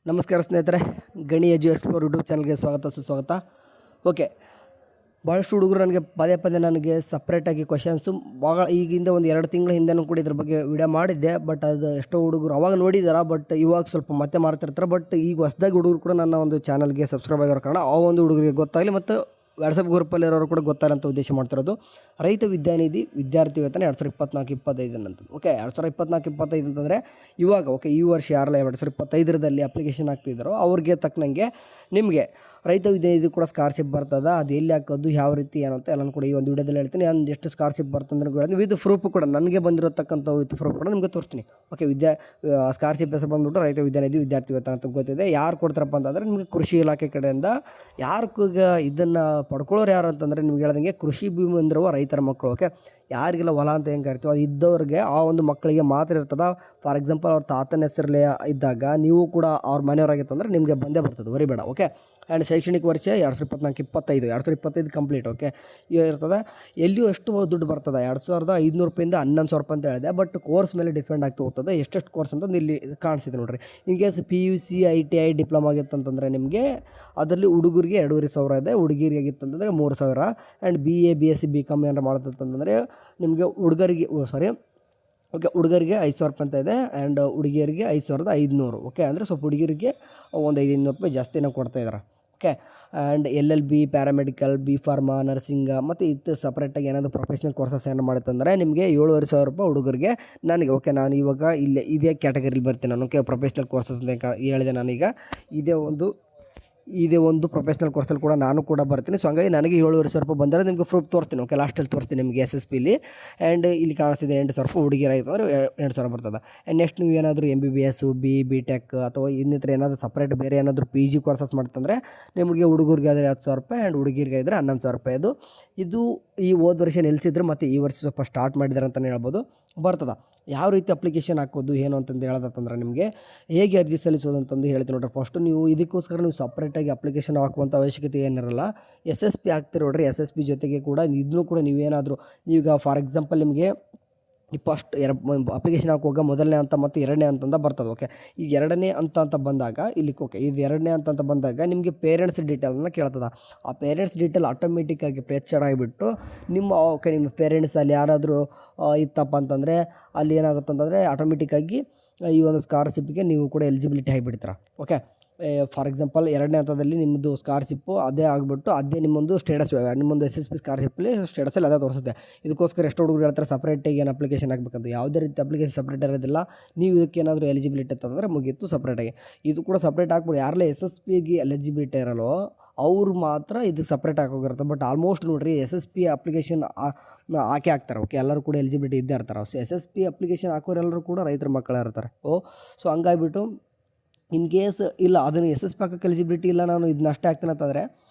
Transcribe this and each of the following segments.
ನಮಸ್ಕಾರ ಸ್ನೇಹಿತರೆ, ಗಣಿ ಎಜು ಎಕ್ಸ್ಪ್ಲೋರ್ ಯೂಟ್ಯೂಬ್ ಚಾನಲ್ಗೆ ಸುಸ್ವಾಗತ. ಓಕೆ, ಭಾಳಷ್ಟು ಹುಡುಗರು ನನಗೆ ಪದೇ ಪದೇ ನನಗೆ ಸಪ್ರೇಟಾಗಿ ಕ್ವಶನ್ಸು ಭಾಳ ಈಗಿಂದ ಒಂದು 2 ತಿಂಗಳ ಹಿಂದೆನೂ ಕೂಡ ಇದ್ರ ಬಗ್ಗೆ ವಿಡಿಯೋ ಮಾಡಿದ್ದೆ. ಬಟ್ ಅದು ಎಷ್ಟೋ ಹುಡುಗರು ಅವಾಗ ನೋಡಿದಾರೆ, ಬಟ್ ಇವಾಗ ಸ್ವಲ್ಪ ಮತ್ತೆ ಮಾಡ್ತಿರ್ತಾರೆ. ಬಟ್ ಈಗ ಹೊಸದಾಗಿ ಹುಡುಗರು ಕೂಡ ನನ್ನ ಒಂದು ಚಾನಲ್ಗೆ ಸಬ್ಸ್ಕ್ರೈಬ್ ಆಗಿರೋ ಕಾರಣ ಆ ಒಂದು ಹುಡುಗರಿಗೆ ಗೊತ್ತಾಗಲಿ ಮತ್ತು ವಾಟ್ಸಪ್ ಗ್ರೂಪಲ್ಲಿರೋರು ಕೂಡ ಗೊತ್ತಾಗಲಿ ಅಂತ ಉದ್ದೇಶ ಮಾಡ್ತಿರೋದು. ರೈತ ವಿದ್ಯಾನಿಧಿ ವಿದ್ಯಾರ್ಥಿ ವೇತನ 2024-25 ಅಂತ. ಓಕೆ, 2024-25 ಅಂತಂದರೆ ಇವಾಗ ಈ ವರ್ಷ ಯಾರೆಲ್ಲ 2025ರಲ್ಲಿ ಅಪ್ಲಿಕೇಶನ್ ಆಗ್ತಿದ್ದಾರೋ ಅವ್ರಿಗೆ ತಕ್ಕನಂಗೆ ನಿಮಗೆ ರೈತ ವಿದ್ಯಾನಿಧಿ ಕೂಡ ಸ್ಕಾಲರ್ಶಿಪ್ ಬರ್ತದೆ. ಅದು ಎಲ್ಲಿ ಹಾಕೋದು, ಯಾವ ರೀತಿ ಏನು ಅಂತ ಎಲ್ಲನೂ ಕೂಡ ಈ ಒಂದು ವಿಡಿಯೋದಲ್ಲಿ ಹೇಳ್ತೀನಿ. ನಾನು ಎಷ್ಟು ಸ್ಕಾಲರ್ಶಿಪ್ ಬರ್ತಂದ್ರೆ ಕೂಡ ವಿತ್ ಪ್ರೂಫ್ ಕೂಡ ನನಗೆ ಬಂದಿರತಕ್ಕಂಥ ವಿತ್ ಪ್ರೂಫ್ ಕೂಡ ನಿಮಗೆ ತೋರಿಸ್ತೀನಿ. ಓಕೆ, ಸ್ಕಾಲರ್ಶಿಪ್ ಹೆಸರು ಬಂದುಬಿಟ್ಟು ರೈತ ವಿದ್ಯಾನಿಧಿ ವಿದ್ಯಾರ್ಥಿ ವೇತನ ಅಂತ ಗೊತ್ತಿದೆ. ಯಾರು ಕೊಡ್ತಾರಪ್ಪ ಅಂತಂದರೆ ನಿಮಗೆ ಕೃಷಿ ಇಲಾಖೆ ಕಡೆಯಿಂದ. ಯಾರು ಇದನ್ನು ಪಡ್ಕೊಳ್ಳೋರು ಯಾರು ಅಂತಂದರೆ ನಿಮ್ಗೆ ಹೇಳ್ದಂಗೆ ಕೃಷಿ ಭೂಮಿ ಹೊಂದಿರುವ ರೈತರ ಮಕ್ಕಳು. ಓಕೆ, ಯಾರಿಗೆಲ್ಲ ಹೊಲ ಅಂತ ಹೆಂಗೆ ಕರಿತೀವಿ ಅದು ಇದ್ದವ್ರಿಗೆ ಆ ಒಂದು ಮಕ್ಕಳಿಗೆ ಮಾತ್ರ ಇರ್ತದೆ. ಫಾರ್ ಎಕ್ಸಾಂಪಲ್ ಅವ್ರ ತಾತನ ಹೆಸರಲ್ಲೇ ಇದ್ದಾಗ ನೀವು ಕೂಡ ಅವ್ರ ಮನೆಯವರಾಗಿತ್ತಂದ್ರೆ ನಿಮಗೆ ಬಂದೇ ಬರ್ತದೆ, ವರಿಬೇಡ. ಓಕೆ, ಆ್ಯಂಡ್ ಶೈಕ್ಷಣಿಕ ವರ್ಷ 2024-25 ಕಂಪ್ಲೀಟ್. ಓಕೆ, ಇರ್ತದೆ. ಎಲ್ಲಿಯೂ ಎಷ್ಟು ದುಡ್ಡು ಬರ್ತದೆ, 2,500 ರೂಪಾಯಿಂದ 11,000 ರೂಪಾಯಿ ಅಂತ ಹೇಳಿದೆ. ಬಟ್ ಕೋರ್ಸ್ ಮೇಲೆ ಡಿಪೆಂಡ್ ಆಗ್ತಾ ಹೋಗ್ತದೆ ಎಷ್ಟು ಕೋರ್ಸ್ ಅಂತಂದು ಇಲ್ಲಿ ಕಾಣಿಸಿದೆ ನೋಡಿರಿ. In case PUC ITI diploma ಆಗಿತ್ತಂತಂದರೆ ನಿಮಗೆ ಅದರಲ್ಲಿ ಹುಡುಗರಿಗೆ 2,500 ಇದೆ, ಹುಡುಗಿರಿಗೆ ಆಗಿತ್ತಂತಂದರೆ 3,000. ಆ್ಯಂಡ್ BA BSc BCom ಏನಾರು ಮಾಡ್ತಂತಂದರೆ ನಿಮಗೆ ಹುಡುಗರಿಗೆ ಹುಡುಗರಿಗೆ 5,000 ರೂಪಾಯಿ ಅಂತ ಇದೆ. ಆ್ಯಂಡ್ ಹುಡುಗಿಯರಿಗೆ 5,500. ಓಕೆ, ಅಂದರೆ ಸ್ವಲ್ಪ ಹುಡುಗಿರಿಗೆ ಒಂದು 500 ರೂಪಾಯಿ ಜಾಸ್ತಿನೇ ಕೊಡ್ತಾಯಿದ್ದಾರೆ. Okay, and LLB, paramedical, B.Pharma, nursing ಮತ್ತು ಇದು ಸಪ್ರೇಟಾಗಿ ಏನಾದರೂ ಪ್ರೊಫೆಷ್ನಲ್ ಕೋರ್ಸಸ್ ಏನಾರು ಮಾಡಿತ್ತಂದರೆ ನಿಮಗೆ 7,500 ರೂಪಾಯಿ ಹುಡುಗರಿಗೆ. ನನಗೆ ಓಕೆ, ನಾನು ಇವಾಗ ಇದೇ ಕ್ಯಾಟಗರಿಲಿ ಬರ್ತೀನಿ ನಾನು. ಓಕೆ, ಪ್ರೊಫೆಷ್ನಲ್ ಕೋರ್ಸಸ್ ಅಂತ ಹೇಳಿದೆ ನಾನೀಗ. ಇದೇ ಒಂದು ಪ್ರೊಫೆಷ್ನಲ್ ಕೋರ್ಸಲ್ಲಿ ಕೂಡ ನಾನು ಕೂಡ ಬರ್ತೀನಿ. ಸೊ ಹಂಗಾಗಿ ನನಗೆ 7,500 ರೂಪಾಯಿ ಬಂದರೆ ನಿಮಗೆ ಪ್ರೂಫ್ ತೋರಿಸ್ತೀನಿ. ಓಕೆ, ಲಾಸ್ಟಲ್ಲಿ ತೋರಿಸ್ತೀನಿ ನಿಮಗೆ SSPಲಿ. ಆ್ಯಂಡ್ ಇಲ್ಲಿ ಕಾಣಿಸ್ತಿದೆ 8,000 ರೂಪಾಯಿ ಹುಡುಗಿರ ಆಯಿತು ಅಂದರೆ 2,000 ಬರ್ತದೆ. ಆ್ಯಂಡ್ ನೆಕ್ಸ್ಟ್ ನೀವು ಏನಾದರೂ MBBS, B.Tech ಅಥವಾ ಇನ್ನಿತರ ಏನಾದರೂ ಸಪ್ರೇಟ್ ಬೇರೆ ಏನಾದರೂ PG ಕೋರ್ಸಸ್ ಮಾಡ್ತಂದರೆ ನಿಮಗೆ ಹುಡುಗರಿಗೆ ಆದರೆ 10,000 ರೂಪಾಯಿ ಆ್ಯಂಡ್ ಹುಡುಗಿರಿಗೆ ಇದ್ದರೆ 11,000 ರೂಪಾಯಿ. ಇದು ಈ ಹೋದ ವರ್ಷ ನಿಲ್ಲಿಸಿದ್ರೆ ಮತ್ತು ಈ ವರ್ಷ ಸ್ವಲ್ಪ ಸ್ಟಾರ್ಟ್ ಮಾಡಿದ್ದಾರೆ ಅಂತಲೇ ಹೇಳ್ಬೋದು. ಬರ್ತದೆ. ಯಾವ ರೀತಿ ಅಪ್ಲಿಕೇಶನ್ ಹಾಕೋದು ಏನು ಅಂತಂದು ಹೇಳೋದಂತಂದ್ರೆ ನಿಮಗೆ ಹೇಗೆ ಅರ್ಜಿ ಸಲ್ಲಿಸೋದು ಅಂತಂದು ಹೇಳ್ತೀನಿ ನೋಡ್ರಿ. ಫಸ್ಟು ನೀವು ಇದಕ್ಕೋಸ್ಕರ ನೀವು ಸಪ್ರೇಟಾಗಿ ಅಪ್ಲಿಕೇಶನ್ ಹಾಕುವಂಥ ಅವಶ್ಯಕತೆ ಏನಿರಲ್ಲ. SSP ಹಾಕ್ತಿರಿ ನೋಡ್ರಿ. SSP ಜೊತೆಗೆ ಕೂಡ ಇದನ್ನು ಕೂಡ ನೀವೇನಾದರೂ ಈಗ ಫಾರ್ ಎಕ್ಸಾಂಪಲ್ ನಿಮಗೆ ಫಸ್ಟ್ ಅಪ್ಲಿಕೇಶನ್ ಹಾಕುವಾಗ ಮೊದಲನೇ ಹಂತ ಮತ್ತು 2ನೇ ಹಂತ ಬರ್ತದೆ. ಓಕೆ, ಈಗ 2ನೇ ಹಂತ ಬಂದಾಗ ಇಲ್ಲಿ ಓಕೆ ಇದು 2ನೇ ಹಂತ ಬಂದಾಗ ನಿಮಗೆ ಪೇರೆಂಟ್ಸ್ ಡೀಟೇಲ್ನ ಕೇಳ್ತದೆ. ಆ ಪೇರೆಂಟ್ಸ್ ಡೀಟೇಲ್ ಆಟೋಮೆಟಿಕ್ಕಾಗಿ ಪ್ರೆಚರ್ಡ್ ಆಗಿಬಿಟ್ಟು ನಿಮ್ಮ ಪೇರೆಂಟ್ಸ್ ಅಲ್ಲಿ ಯಾರಾದರೂ ಇತ್ತಪ್ಪ ಅಂತಂದರೆ ಅಲ್ಲಿ ಏನಾಗುತ್ತೆ ಅಂತಂದರೆ ಆಟೋಮೆಟಿಕ್ಕಾಗಿ ಈ ಒಂದು ಸ್ಕಾಲರ್ಶಿಪ್ಗೆ ನೀವು ಕೂಡ ಎಲಿಜಿಬಿಲಿಟಿ ಆಗಿಬಿಡ್ತೀರ. ಓಕೆ, ಫಾರ್ ಎಕ್ಸಾಂಪಲ್ 2ನೇ ಹಂತದಲ್ಲಿ ನಿಮ್ಮದು ಸ್ಕಾಲರ್ಶಿಪ್ಪು ಅದೇ ಆಗಿಬಿಟ್ಟು ಅದೇ ನಿಮ್ಮೊಂದು ಸ್ಟೇಟಸ್, ನಿಮ್ಮೊಂದು SSP ಸ್ಕಾಲರ್ಶಿಪ್ಪಲ್ಲಿ ಸ್ಟೇಟಸಲ್ಲಿ ಅದೇ ತೋರಿಸುತ್ತೆ. ಇದಕ್ಕೋಸ್ಕರ ಎಷ್ಟು ಹುಡುಗರು ಹೇಳ್ತಾರೆ ಸಪ್ರೇಟಾಗಿ ಏನು ಅಪ್ಲಿಕೇಶನ್ ಹಾಕಬೇಕಂತ. ಯಾವುದೇ ರೀತಿ ಅಪ್ಲಿಕೇಶನ್ ಸಪ್ರೇಟ್ ಇರೋದಿಲ್ಲ. ನೀವು ಇದಕ್ಕೇನಾದರೂ ಎಲಿಜಿಬಿಲಿಟಿ ಇತ್ತಂದರೆ ಮುಗೀತು ಸಪ್ರೇಟಾಗಿ. ಇದು ಕೂಡ ಸಪ್ರೇಟ್ ಹಾಕ್ಬೋದು. ಯಾರೆಲ್ಲ SSPಗೆ ಎಲಿಜಿಬಿಲಿಟಿ ಇರಲ್ಲೋ ಅವ್ರು ಮಾತ್ರ ಇದಕ್ಕೆ ಸಪ್ರೇಟ್ ಹಾಕೋಗಿರುತ್ತೆ. ಬಟ್ ಆಲ್ಮೋಸ್ಟ್ ನೋಡಿರಿ SSP ಅಪ್ಲಿಕೇಶನ್ ಹಾಕ್ತಾರೆ. ಓಕೆ, ಎಲ್ಲರೂ ಕೂಡ ಎಲಿಜಿಬಿಲಿಟಿ ಇದ್ದೇ ಇರ್ತಾರೆ. ಸೊ SSP ಅಪ್ಲಿಕೇಶನ್ ಹಾಕೋರೆಲ್ಲರೂ ಕೂಡ ರೈತರ ಮಕ್ಕಳೇ ಇರ್ತಾರೆ. ಸೊ ಹಂಗಾಗಿಬಿಟ್ಟು ಇನ್ ಕೇಸ್ ಇಲ್ಲ ಅದನ್ನು SSP ಹಾಕೋಕ್ಕೆ ಎಲಿಜಿಬಿಲಿಟಿ ಇಲ್ಲ, ನಾನು ಇದನ್ನ ಅಷ್ಟೇ ಹಾಕ್ತೀನಿ ಅಂತಂದರೆ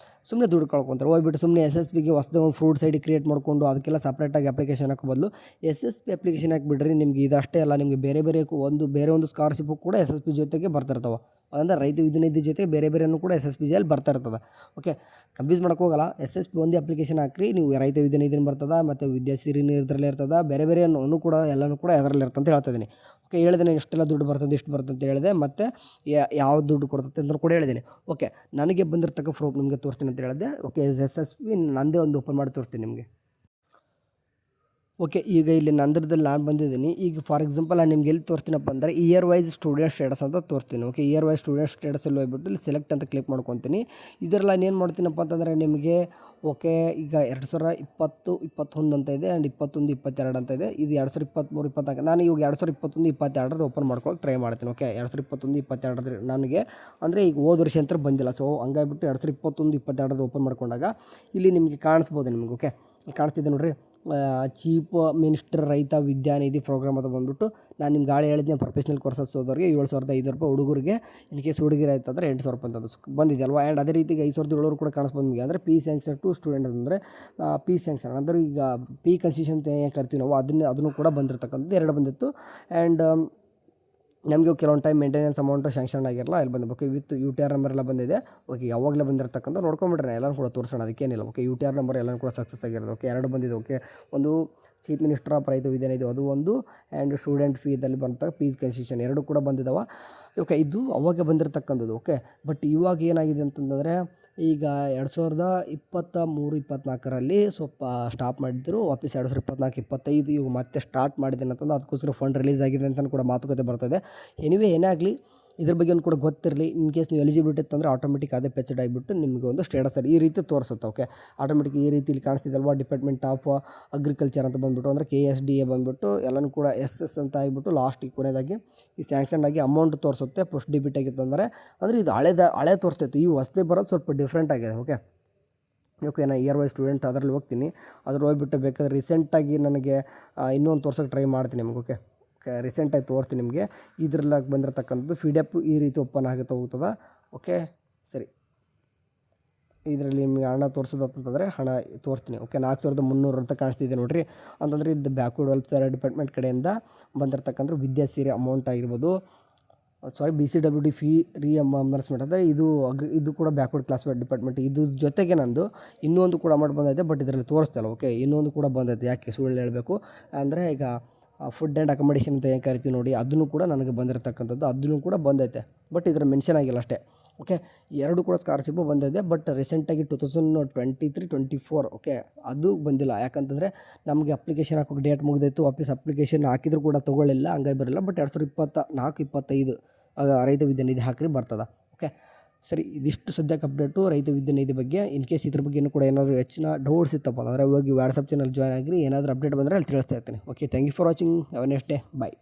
ಸುಮ್ಮನೆ ದುಡ್ಡು ಕಳ್ಕೊತಾರೆ. ಹೋಗ್ಬಿಟ್ಟು ಸುಮ್ಮನೆ SSPಗೆ ಹೊಸದು ಒಂದು ಫ್ರೂಟ್ ಸೈಡ್ ಕ್ರಿಯೇಟ್ ಮಾಡಿಕೊಂಡು ಅದಕ್ಕೆಲ್ಲ ಸಪ್ರೇಟಾಗಿ ಅಪ್ಲಿಕೇಶನ್ ಹಾಕೋ ಬದಲು SSP ಅಪ್ಲಿಕೇಶನ್ ಹಾಕಿಬಿಡ್ರಿ. ನಿಮ್ಗೆ ಇದಷ್ಟೇ ಅಲ್ಲ, ನಿಮಗೆ ಬೇರೆ ಒಂದು ಸ್ಕಾಲರ್ಶಿಪ್ಪು ಕೂಡ SSP ಜೊತೆಗೆ ಬರ್ತಿರ್ತಾವೆ. ಅಂದರೆ ರೈತ ವಿದ್ಯಾನಿಧಿ ಜೊತೆ ಬೇರೆನೂ ಕೂಡ SSP ಜಲ್ಲಿ ಬರ್ತಾ ಇರ್ತದೆ. ಓಕೆ, ಕನ್ಫ್ಯೂಸ್ ಮಾಡೋಕೆ ಹೋಗಲ್ಲ. SSP ಒಂದೇ ಅಪ್ಲಿಕೇಶನ್ ಹಾಕ್ರಿ, ನೀವು ರೈತ ವಿದ್ಯಾನಿಧಿನೂ ಬರ್ತದೆ ಮತ್ತು ವಿದ್ಯಾಸಿರಿನೂ ಇದರಲ್ಲೇ ಇರ್ತದೆ. ಬೇರೆನೂ ಕೂಡ ಎಲ್ಲನೂ ಕೂಡ ಅದರಲ್ಲಿ ಇರ್ತಂತ ಹೇಳ್ತಾ ಇದ್ದೀನಿ. ಓಕೆ, ಹೇಳಿದೆ ಇಷ್ಟೆಲ್ಲ ದುಡ್ಡು ಬರ್ತದೆ ಇಷ್ಟು ಬರ್ತದೆ ಅಂತ ಹೇಳಿದೆ. ಮತ್ತು ಯಾವ ದುಡ್ಡು ಕೊಡ್ತದೆ ಅಂತ ಕೂಡ ಹೇಳಿದ್ದೀನಿ. ಓಕೆ, ನನಗೆ ಬಂದಿರತಕ್ಕ ಪ್ರೂಫ್ ನಿಮಗೆ ತೋರಿಸ್ತೀನಿ ಅಂತ ಹೇಳಿದೆ. ಓಕೆ, SSP ನಂದೇ ಒಂದು ಓಪನ್ ಮಾಡಿ ತೋರಿಸ್ತೀನಿ ನಿಮಗೆ. ಓಕೆ, ಈಗ ಇಲ್ಲಿ ನಂತರದಲ್ಲಿ ನಾನು ಬಂದಿದ್ದೀನಿ. ಈಗ ಫಾರ್ ಎಕ್ಸಾಂಪಲ್ ನಾನು ನಿಮ್ಗೆ ಎಲ್ಲಿ ತೋರಿಸ್ತೀನಪ್ಪ ಅಂದರೆ ಇಯರ್ ವೈಸ್ ಸ್ಟೂಡೆಂಟ್ ಸ್ಟೇಟಸ್ ಅಂತ ತೋರಿಸ್ತೀನಿ. ಓಕೆ, ಇಯರ್ ವೈಸ್ ಸ್ಟೂಡೆಂಟ್ ಸ್ಟೇಟಸಲ್ಲಿ ಹೋಗ್ಬಿಟ್ಟು ಇಲ್ಲಿ ಸೆಲೆಕ್ಟ್ ಅಂತ ಕ್ಲಿಕ್ ಮಾಡ್ಕೊತೀನಿ. ಇದರಲ್ಲಿ ನಾನು ಏನು ಮಾಡ್ತೀನಪ್ಪ ಅಂತಂದರೆ ನಿಮಗೆ ಓಕೆ ಈಗ 2020, 21 ಅಂತ ಇದೆ. ಆ್ಯಂಡ್ 21, 22 ಅಂತ ಇದೆ. ಇದು 2023, 24. ನಾನು ಇವಾಗ 2021, 22 ಓಪನ್ ಮಾಡ್ಕೊಳ್ಳೋಕೆ ಟ್ರೈ ಮಾಡ್ತೀನಿ. ಓಕೆ, 2021, 22 ನನಗೆ ಅಂದರೆ ಈಗ ಹೋದ ವರ್ಷ ಅಂತ ಬಂದಿಲ್ಲ. ಸೊ ಹಂಗಾಗಿಬಿಟ್ಟು 2021, 22 ಓಪನ್ ಮಾಡ್ಕೊಂಡಾಗ ಇಲ್ಲಿ ನಿಮಗೆ ಕಾಣಿಸ್ಬೋದು ನಿಮಗೆ. ಓಕೆ, ಕಾಣಿಸ್ತಿದೆ ನೋಡಿರಿ. ಚೀಫ್ ಮಿನಿಸ್ಟರ್ ರೈತ ವಿದ್ಯಾನಿಧಿ ಪ್ರೋಗ್ರಾಮ್ ಅಂತ ಬಂದುಬಿಟ್ಟು ನಾನು ನಿಮ್ಗೆ ಗಾಳಿ ಹೇಳಿದ್ದೆ. ಪ್ರೊಫೆಷ್ನಲ್ ಕೋರ್ಸಸ್ ಹೋದವ್ರಿಗೆ 7,500 ರೂಪಾಯಿ, ಹುಡುಗರಿಗೆ ಇನ್ ಕೇಸ್ ಹುಡುಗಿರ ಆಯ್ತಂದರೆ 8,000 ರೂಪಾಯಿ ಅಂತ ಬಂದಿದೆ ಅಲ್ವಾ. ಆ್ಯಂಡ್ ಅದೇ ರೀತಿಗೆ 5,700 ಕೂಡ ಕಾಣಿಸ್ಬೋದು ನಿಮಗೆ. ಅಂದರೆ P ಸ್ಯಾಂಕ್ಷನ್ ಟು ಸ್ಟೂಡೆಂಟ್ ಅಂದರೆ P ಸ್ಯಾಂಕ್ಷನ್ ಅಂದರೆ ಈಗ P ಕನ್ಸೆಷನ್ ಅಂತ ಏನು ಕರಿತೀವಿ ನಾವು ಅದನ್ನು ಕೂಡ ಬಂದಿರತಕ್ಕಂಥದ್ದು 2 ಬಂದಿತ್ತು. ಆ್ಯಂಡ್ ನಮಗೆ ಕೆಲವೊಂದು ಟೈಮ್ ಮೇಂಟೆನೆನ್ಸ್ ಅಮೌಂಟು ಸ್ಯಾಂಕ್ಷನ್ ಆಗಿರಲ್ಲ, ಅಲ್ಲಿ ಬಂದಿರಬೇಕು. ವಿತ್ UTR ನಂಬರ್ ಎಲ್ಲ ಬಂದಿದೆ. ಓಕೆ, ಯಾವಾಗಲೇ ಬಂದಿರತಕ್ಕಂಥ ನೋಡ್ಕೊಂಬಿಟ್ರೆ ಎಲ್ಲರೂ ಕೂಡ ತೋರಿಸೋಣ, ಅದಕ್ಕೇನಿಲ್ಲ. ಓಕೆ, UTR ನಂಬರ್ ಎಲ್ಲನೂ ಕೂಡ ಸಕ್ಸಸ್ ಆಗಿರೋದು. ಓಕೆ, 2 ಬಂದಿದೆ. ಓಕೆ, ಒಂದು ಚೀಫ್ ಮಿನಿಸ್ಟರ್ ಆಫ್ ರೈತ ವಿದ್ಯಾನಿಧಿ ಅದು ಒಂದು, ಆ್ಯಂಡ್ ಸ್ಟೂಡೆಂಟ್ ಫೀದಲ್ಲಿ ಬಂದಾಗ ಫೀಸ್ ಕನ್ಸೆಷನ್ 2 ಕೂಡ ಬಂದಿದ್ದಾವೆ. ಓಕೆ, ಇದು ಅವಾಗ ಬಂದಿರತಕ್ಕಂಥದ್ದು. ಓಕೆ, ಬಟ್ ಇವಾಗ ಏನಾಗಿದೆ ಅಂತಂದರೆ ಈಗ 2023-24ರಲ್ಲಿ ಸ್ವಲ್ಪ ಸ್ಟಾಪ್ ಮಾಡಿದ್ರು. ವಾಪಸ್ 2024-25 ಇವಾಗ ಮತ್ತೆ ಸ್ಟಾರ್ಟ್ ಮಾಡಿದ್ದೇನೆ ಅಂತಂದು ಅದಕ್ಕೋಸ್ಕರ ಫಂಡ್ ರಿಲೀಸ್ ಆಗಿದೆ ಅಂತಲೂ ಕೂಡ ಮಾತುಕತೆ ಬರ್ತದೆ. ಎನಿವೇ ಏನೇ ಆಗಲಿ ಇದ್ರ ಬಗ್ಗೆ ಕೂಡ ಗೊತ್ತಿರಲಿ. ಇನ್ ಕೇಸ್ ನೀವು ಎಲಿಜಿಬಿಲಿಟಿ ಇತ್ತಂದರೆ ಆಟೋಮೆಟಿಕ್ ಅದೇ ಪೆಚ್ಡ್ ಆಗಿಬಿಟ್ಟು ನಿಮಗೆ ಒಂದು ಸ್ಟೇಟಸಲ್ಲಿ ಈ ರೀತಿ ತೋರಿಸುತ್ತೆ. ಓಕೆ, ಆಟೋಮೆಟಿಕ್ ಈ ರೀತಿ ಇಲ್ಲಿ ಕಾಣಿಸ್ತಿದಲ್ವಾ, ಡಿಪಾರ್ಟ್ಮೆಂಟ್ ಆಫ್ ಅಗ್ರಿಕಲ್ಚರ್ ಅಂತ ಬಂದುಬಿಟ್ಟು ಅಂದರೆ KSDA ಬಂದುಬಿಟ್ಟು ಎಲ್ಲನೂ ಕೂಡ SS ಅಂತ ಆಗಿಬಿಟ್ಟು ಲಾಸ್ಟಿಗೆ ಕೊನೆಯದಾಗಿ ಈ ಸ್ಯಾಂಕ್ಷನ್ ಆಗಿ ಅಮೌಂಟ್ ತೋರಿಸುತ್ತೆ. ಪೋಸ್ಟ್ ಡೆಬಿಟ್ ಆಗಿತ್ತು ಅಂದರೆ ಇದು ಹಳೆ ತೋರಿಸ್ತೈತೆ. ಈ ಹೊಸದೇ ಬರೋದು ಸ್ವಲ್ಪ ಡಿಫ್ರೆಂಟ್ ಆಗಿದೆ. ಓಕೆ, ನಾನು ಇಯರ್ ವೈಸ್ ಸ್ಟೂಡೆಂಟ್ ಅದರಲ್ಲಿ ಹೋಗ್ತೀನಿ. ಅದ್ರಲ್ಲಿ ಹೋಗ್ಬಿಟ್ಟು ಬೇಕಾದ್ರೆ ರೀಸೆಂಟಾಗಿ ನನಗೆ ಇನ್ನೊಂದು ತೋರ್ಸೋಕ್ಕೆ ಟ್ರೈ ಮಾಡ್ತೀನಿ ನಿಮಗೆ. ಓಕೆ, ರೀಸೆಂಟಾಗಿ ತೋರಿಸ್ತೀನಿ ನಿಮಗೆ. ಇದರಲ್ಲಿ ಬಂದಿರತಕ್ಕಂಥದ್ದು PDF ಈ ರೀತಿ ಓಪನ್ ಆಗುತ್ತೆ ಹೋಗ್ತದೆ. ಓಕೆ, ಸರಿ, ಇದರಲ್ಲಿ ನಿಮಗೆ ಹಣ ತೋರಿಸೋದು ಅಂತಂದರೆ ಹಣ ತೋರಿಸ್ತೀನಿ. ಓಕೆ, 4300 ಅಂತ ಕಾಣಿಸ್ತಿದೆ ನೋಡಿರಿ. ಅಂತಂದರೆ ಇದು ಬ್ಯಾಕ್ವರ್ಡ್ ವೆಲ್ಫೇರ್ ಡಿಪಾರ್ಟ್ಮೆಂಟ್ ಕಡೆಯಿಂದ ಬಂದಿರತಕ್ಕಂಥ ವಿದ್ಯಾಸಿರಿ ಅಮೌಂಟ್ ಆಗಿರ್ಬೋದು. BCWD ಫೀ ರಿಎಂಬರ್ಸ್ಮೆಂಟ್ ಅಂದರೆ ಇದು ಕೂಡ ಬ್ಯಾಕ್ವರ್ಡ್ ಕ್ಲಾಸ್ ಡಿಪಾರ್ಟ್ಮೆಂಟ್. ಇದು ಜೊತೆಗೆ ನಂದು ಇನ್ನೊಂದು ಕೂಡ ಅಮೌಂಟ್ ಬಂದೈತೆ, ಬಟ್ ಇದರಲ್ಲಿ ತೋರಿಸ್ತಲ್ಲ. ಓಕೆ, ಇನ್ನೊಂದು ಕೂಡ ಬಂದೈತೆ. ಯಾಕೆ ಸುಳ್ಳು ಹೇಳಬೇಕು ಅಂದರೆ ಈಗ ಫುಡ್ ಆ್ಯಂಡ್ ಅಕಮಡೇಷನ್ ಅಂತ ಏನು ಕರಿತೀವಿ ನೋಡಿ, ಅದನ್ನು ಕೂಡ ನನಗೆ ಬಂದಿರತಕ್ಕಂಥದ್ದು, ಅದನ್ನು ಕೂಡ ಬಂದೈತೆ. ಬಟ್ ಇದರ ಮೆನ್ಷನ್ ಆಗಿಲ್ಲ ಅಷ್ಟೇ. ಓಕೆ, ಎರಡು ಕೂಡ ಸ್ಕಾಲರ್ಶಿಪ್ಪು ಬಂದಿದೆ. ಬಟ್ ರೀಸೆಂಟಾಗಿ 2023-24 ಓಕೆ, ಅದು ಬಂದಿಲ್ಲ. ಯಾಕಂತಂದರೆ ನಮಗೆ ಅಪ್ಲಿಕೇಶನ್ ಹಾಕೋಕ್ಕೆ ಡೇಟ್ ಮುಗಿದೈತು. ವಾಪಸ್ ಅಪ್ಲಿಕೇಶನ್ ಹಾಕಿದರೂ ಕೂಡ ತೊಗೊಳ್ಳಿಲ್ಲ, ಹಂಗಾಗಿ ಬರಲ್ಲ. ಬಟ್ 2024-25 ರೈತ ವಿದ್ಯಾನಿಧಿ ಹಾಕಿರಿ ಬರ್ತದೆ. ಓಕೆ, ಸರಿ, ಇದಿಷ್ಟು ಸದ್ಯಕ್ಕೆ ಅಪ್ಡೇಟು ರೈತ ವಿದ್ಯಾನಿಧಿ ಬಗ್ಗೆ. ಇನ್ ಕೇಸ್ ಇದ್ರ ಬಗ್ಗೆ ಕೂಡ ಏನಾದರೂ ಹೆಚ್ಚಿನ ಡೌಟ್ಸ್ ಇತ್ತಪ್ಪ ಅಂದರೆ ಹೋಗಿ ವಾಟ್ಸಪ್ ಚಾನಲ್ ಜಾಯ್ನ್ ಆಗಿರಿ. ಏನಾದರೂ ಅಪ್ಡೇಟ್ ಬಂದರೆ ಅಲ್ಲಿ ತಿಳಿಸ್ತಾ ಇರ್ತೀನಿ. Okay, thank you for watching. Have a next day. Bye.